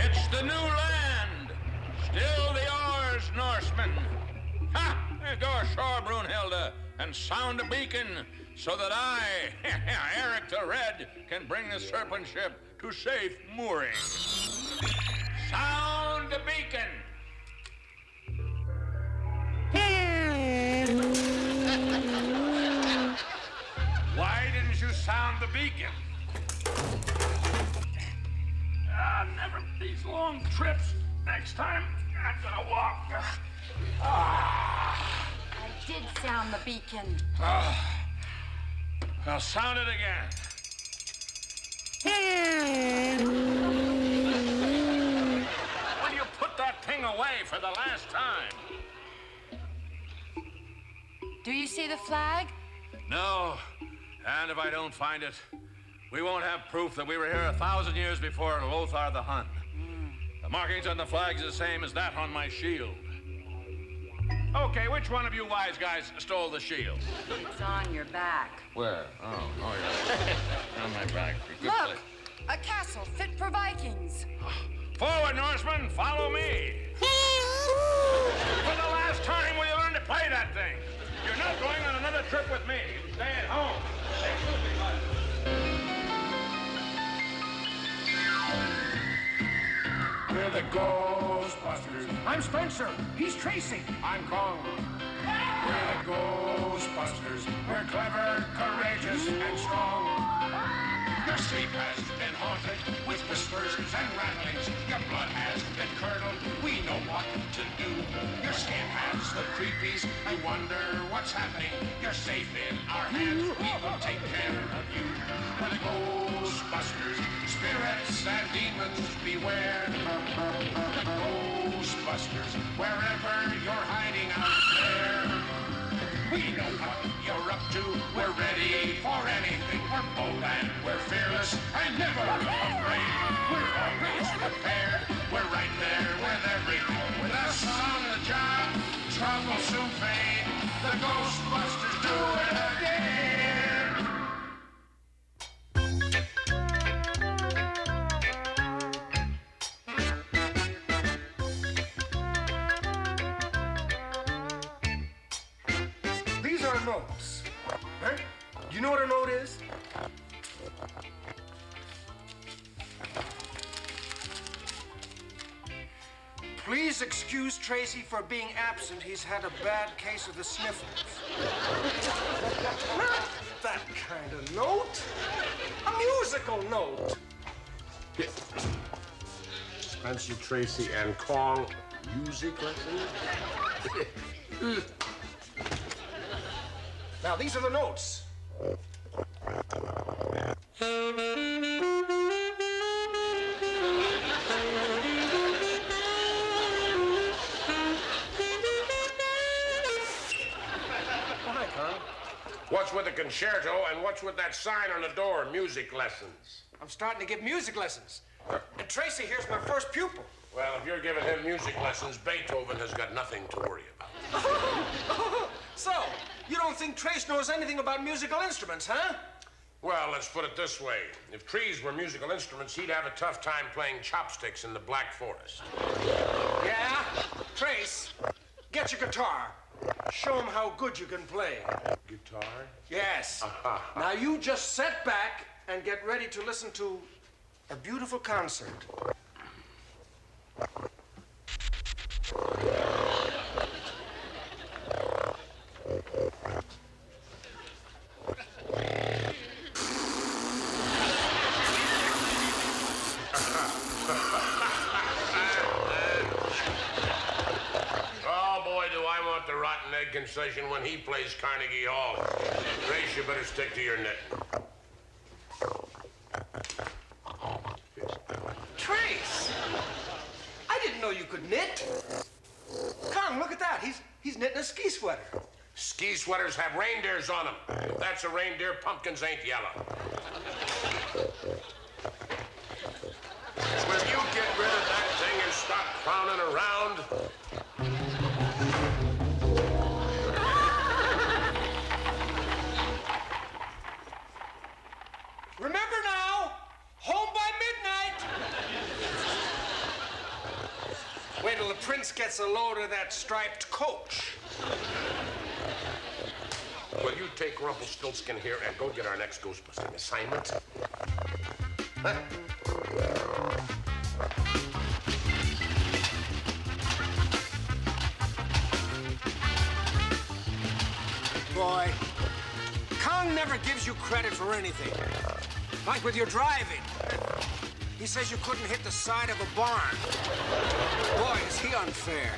It's the new land. Still the oars, Norsemen. Ha! Go ashore, Brunhilda, and sound a beacon so that I, Erik the Red, can bring the serpent ship to safe mooring. Sound the beacon. Why didn't you sound the beacon? Never these long trips. Next time, I'm gonna walk. I did sound the beacon. I'll sound it again. Will you put that thing away for the last time? Do you see the flag? No. And if I don't find it, we won't have proof that we were here 1,000 years before Lothar the Hun. The markings on the flag is the same as that on my shield. Okay, which one of you wise guys stole the shield? It's on your back. Where? Oh, yeah. On my back. Good Look, place. a castle fit for Vikings. Forward, Norsemen, follow me. For the last time, will you learn to play that thing? You're not going on another trip with me. You stay at home. Excuse me, bud. We're the Ghostbusters. I'm Spencer. He's Tracy. I'm Kong. We're the Ghostbusters. We're clever, courageous, and strong. Your sleep has been haunted with whispers and rattlings. Your blood has been curdled. We know what to do. Your skin has the creepies. You wonder what's happening. You're safe in our hands. We will take care of you. We're the Ghostbusters. Spirits and demons beware. The Ghostbusters. Wherever you're hiding out there. We know what you're up to. We're ready for anything. We're bold and we're fearless and never afraid. We're always prepared. We're right there with everything. With us on the job, trouble soon fade. The Ghostbusters do it again. These are notes. Right? Do you know what a note is? Please excuse Tracy for being absent. He's had a bad case of the sniffles. Not that kind of note. A musical note. Spencer, Tracy, and Kong, music lessons? Now, these are the notes. What's with the concerto and what's with that sign on the door, music lessons? I'm starting to give music lessons. And Tracy here's my first pupil. Well, if you're giving him music lessons, Beethoven has got nothing to worry about. So, you don't think Trace knows anything about musical instruments, huh? Well, let's put it this way. If trees were musical instruments, he'd have a tough time playing chopsticks in the Black Forest. Yeah? Trace, get your guitar. Show him how good you can play. Guitar? Yes. Now you just sit back and get ready to listen to a beautiful concert. The rotten egg concession when he plays Carnegie Hall. Grace, you better stick to your knitting. Trace! I didn't know you could knit. Come, look at that. He's knitting a ski sweater. Ski sweaters have reindeers on them. If that's a reindeer, pumpkins ain't yellow. Will you get rid of that thing and stop clowning around? Remember now, home by midnight. the prince gets a load of that striped coach. Well, you take Rumpelstiltskin here and go get our next Ghostbusting assignment. Huh? Boy, Kong never gives you credit for anything. Like with your driving. He says you couldn't hit the side of a barn. Boy, is he unfair.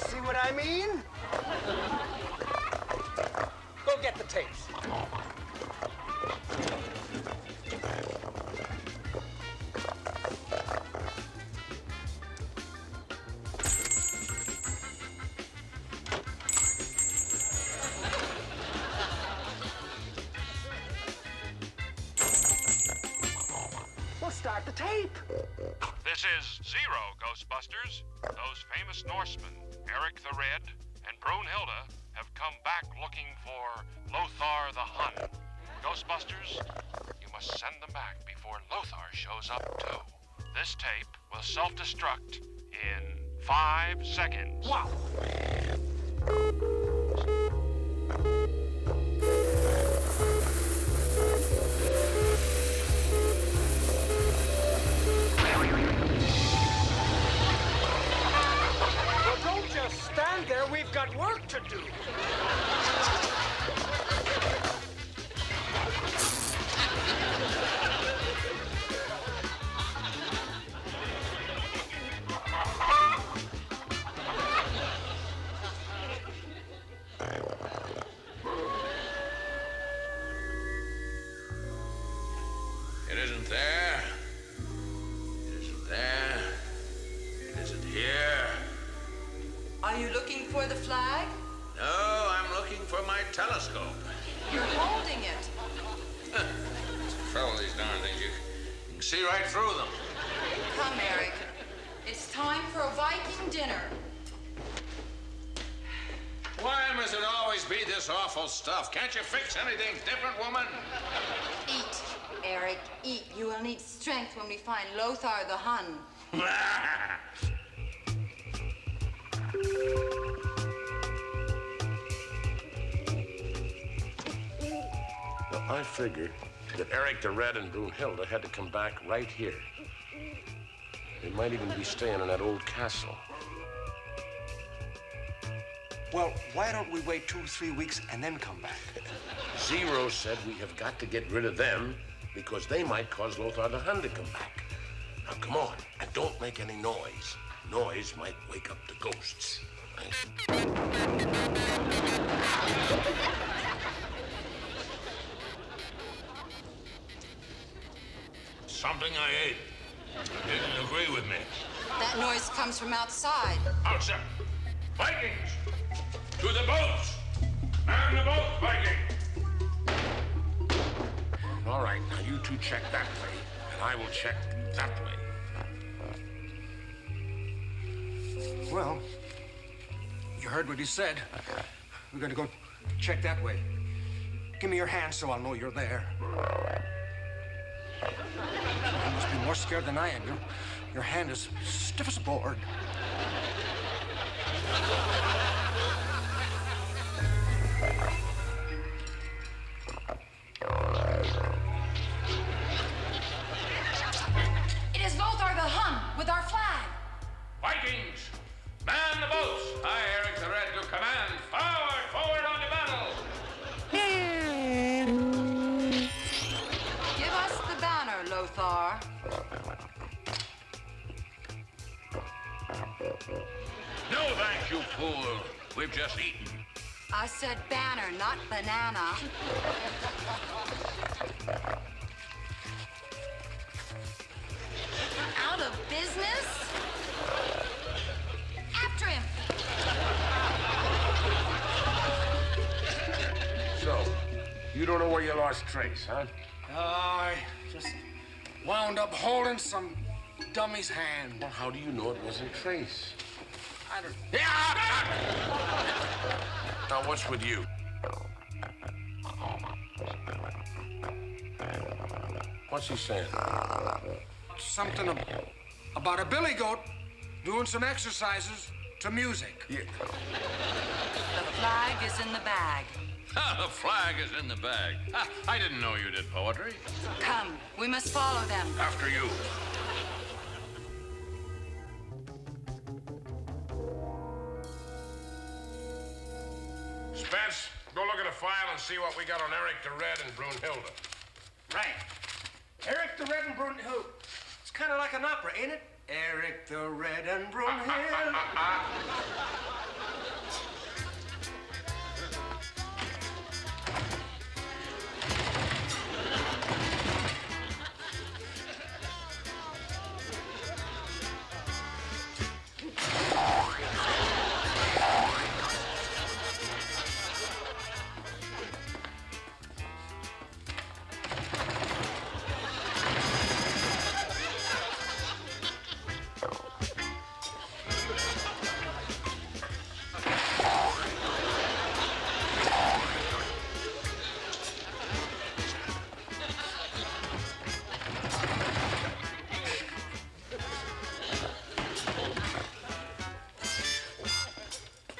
See what I mean? Go get the tapes. We'll start the tape. This is Zero, Ghostbusters. Those famous Norsemen, Erik the Red and Brunhilda, have come back looking for Lothar the Hun. Ghostbusters, you must send them back before Lothar shows up, too. This tape will self-destruct in 5 seconds. Wow. Well, don't just stand there. We've got work to do. It isn't there. It isn't there. It isn't here. Are you looking for the flag? No, I'm looking for my telescope. You're holding it. Fellow, these darn things, you can see right through them. Come, Erik. It's time for a Viking dinner. Why must it always be this awful stuff? Can't you fix anything different, woman? Eat, Erik, eat. You will need strength when we find Lothar the Hun. Now, I figured that Erik the Red and Brunhilda had to come back right here. They might even be staying in that old castle. Well, why don't we wait 2 or 3 weeks and then come back? Zero said we have got to get rid of them because they might cause Lothar the Hun to come back. Now, come on, and don't make any noise. Noise might wake up the ghosts. Something I ate didn't agree with me. That noise comes from outside. Outside. Vikings! To the boats! Man the boat, Viking! All right, now you two check that way, and I will check that way. Well, you heard what he said. We're gonna go check that way. Give me your hand so I'll know you're there. You must be more scared than I am. Your hand is stiff as a board. It is Lothar the Hun with our flag. Vikings! Man the boats! I, Erik the Red, do command. Forward on the battle! Give us the banner, Lothar. No thanks, you fool. We've just eaten. I said banner, not banana. Out of business? After him. So, you don't know where you lost Trace, huh? I just wound up holding some dummy's hand. Well, how do you know it wasn't Trace? I don't... Now, what's with you? What's he saying? Something about a billy goat doing some exercises to music. Yeah. The flag is in the bag. The flag is in the bag. I didn't know you did poetry. Come, we must follow them. After you. Spence, go look at the file and see what we got on Erik the Red and Brunhilda. Right. Erik the Red and Brunhilda. It's kind of like an opera, ain't it? Erik the Red and Brunhilda.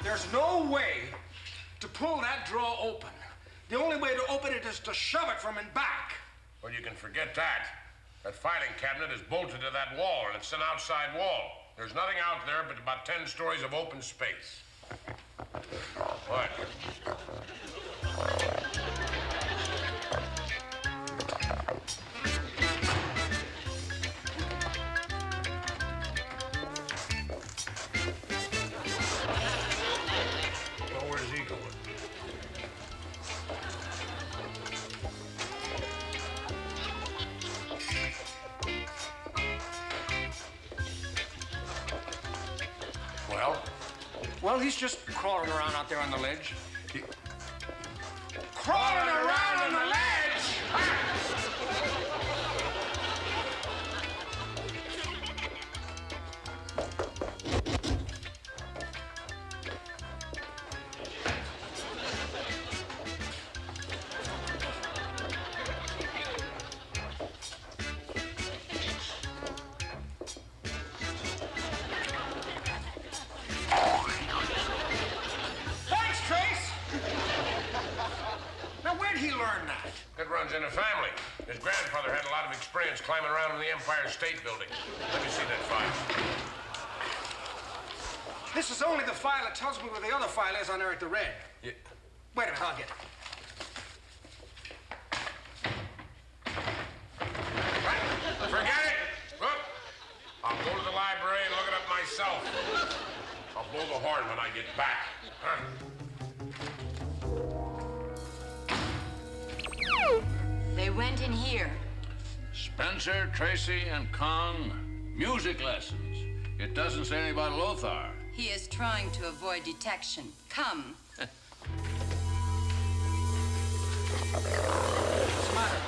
There's no way to pull that drawer open. The only way to open it is to shove it from in back. Well, you can forget that. That filing cabinet is bolted to that wall, and it's an outside wall. There's nothing out there but about 10 stories of open space. What? Well, where's he going? Well, he's just crawling around out there on the ledge. Crawling around on the ledge? It runs in a family. His grandfather had a lot of experience climbing around in the Empire State Building. Let me see that file. This is only the file that tells me where the other file is on Erik the Red. Yeah. Wait a minute, I'll get it. Right. Forget it. Look, I'll go to the library and look it up myself. I'll blow the horn when I get back. Huh? They went in here. Spencer, Tracy, and Kong, music lessons. It doesn't say anything about Lothar. He is trying to avoid detection. Come. What's the matter?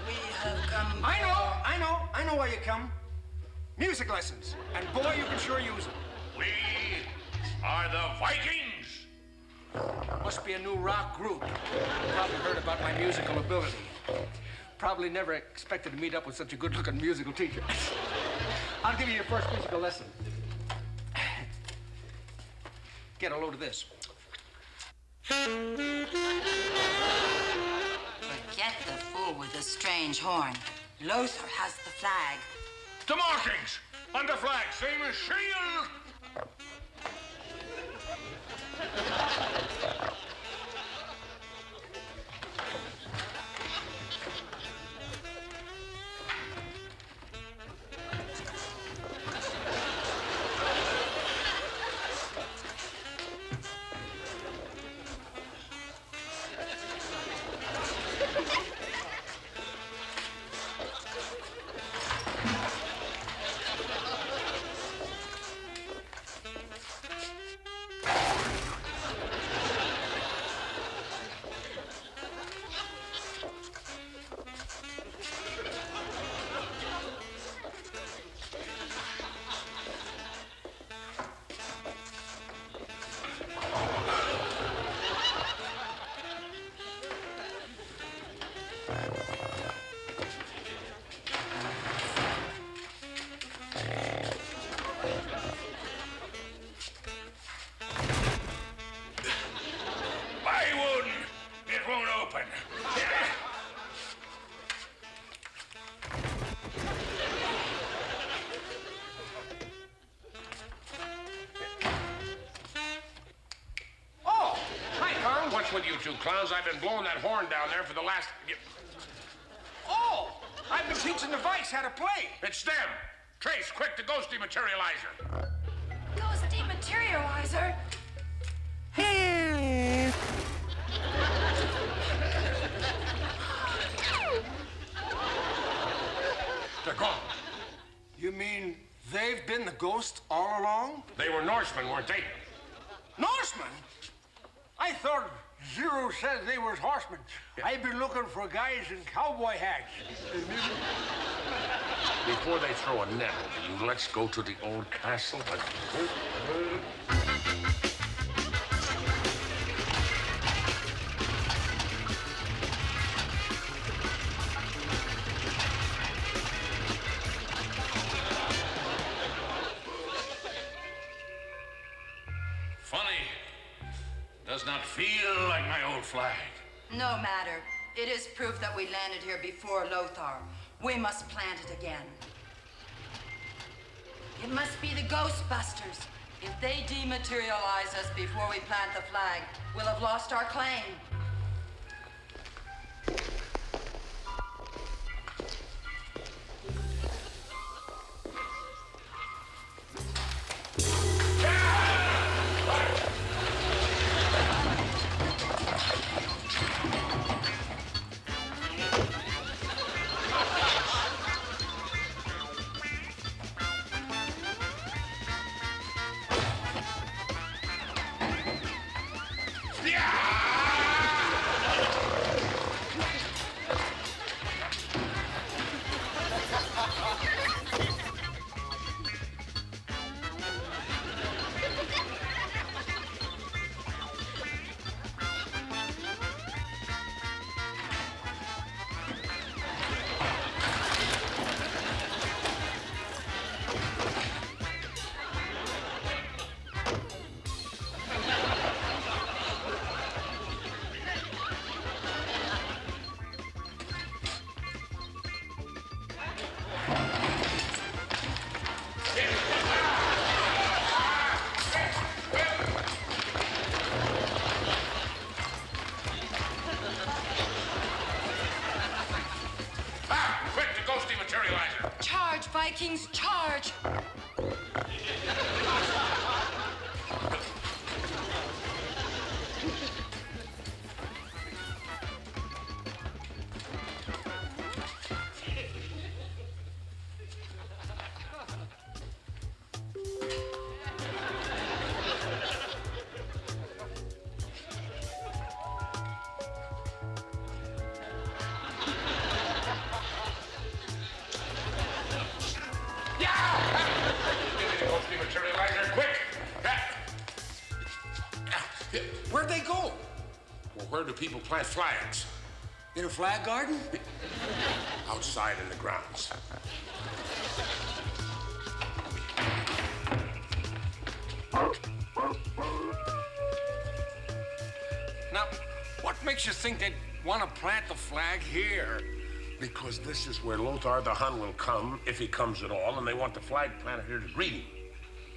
We have come. I know why you come. Music lessons. And boy, you can sure use them. We are the Vikings. Must be a new rock group. Probably heard about my musical ability. Probably never expected to meet up with such a good-looking musical teacher. I'll give you your first musical lesson. Get a load of this. Forget the fool with the strange horn. Lothar has the flag. The markings on the flag, same as shield. with you two clowns? I've been blowing that horn down there for the last... Oh! I've been teaching the Vikes how to play. It's them. Trace, quick, the ghost dematerializer. Ghost dematerializer? They're gone. You mean they've been the ghost all along? They were Norsemen, weren't they? Norsemen? I thought Zero said they were horsemen. I've been looking for guys in cowboy hats. Before they throw a net over you, let's go to the old castle. Funny. Does not feel like my old flag. No matter. It is proof that we landed here before Lothar. We must plant it again. It must be the Ghostbusters. If they dematerialize us before we plant the flag, we'll have lost our claim. Charge, Vikings, charge! Where'd they go? Well, where do people plant flags? In a flag garden? Outside in the grounds. Now, what makes you think they'd want to plant the flag here? Because this is where Lothar the Hun will come, if he comes at all, and they want the flag planted here to greet him.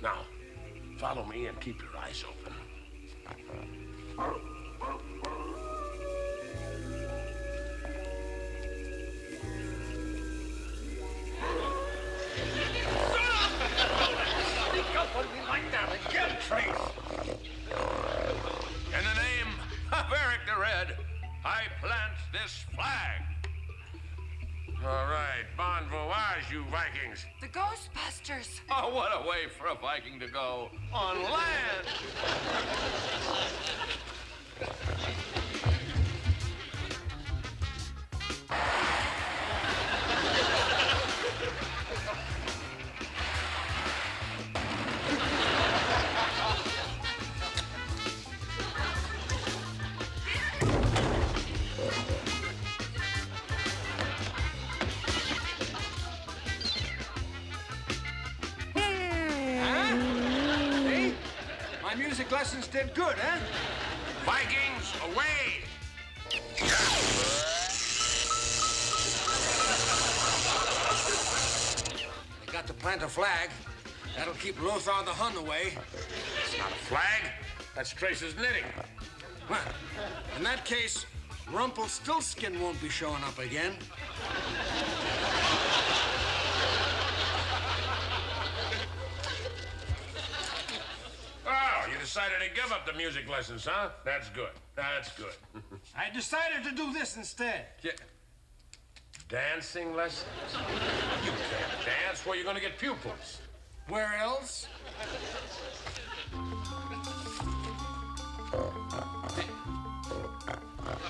Now, follow me and keep your eyes open. In the name of Erik the Red, I plant this flag. All right, bon voyage, you Vikings. The Ghostbusters! Oh, what a way for a Viking to go on land! My music lessons did good, huh? Vikings, away! They got to plant a flag. That'll keep Lothar the Hun away. It's not a flag. That's Trace's knitting. Well, in that case, Rumpelstiltskin won't be showing up again. Oh, you decided to give up the music lessons, huh? That's good. That's good. I decided to do this instead. Yeah. Dancing lessons? You can't dance. Where are you going to get pupils? Where else?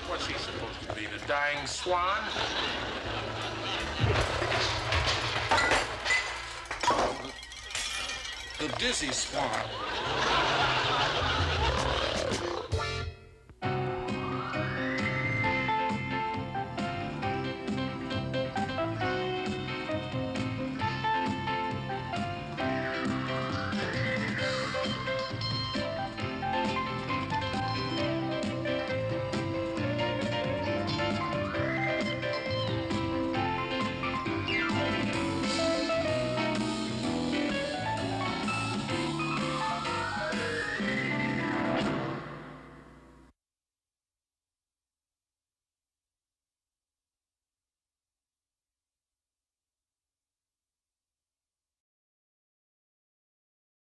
What's he supposed to be, the dying swan? The dizzy swan.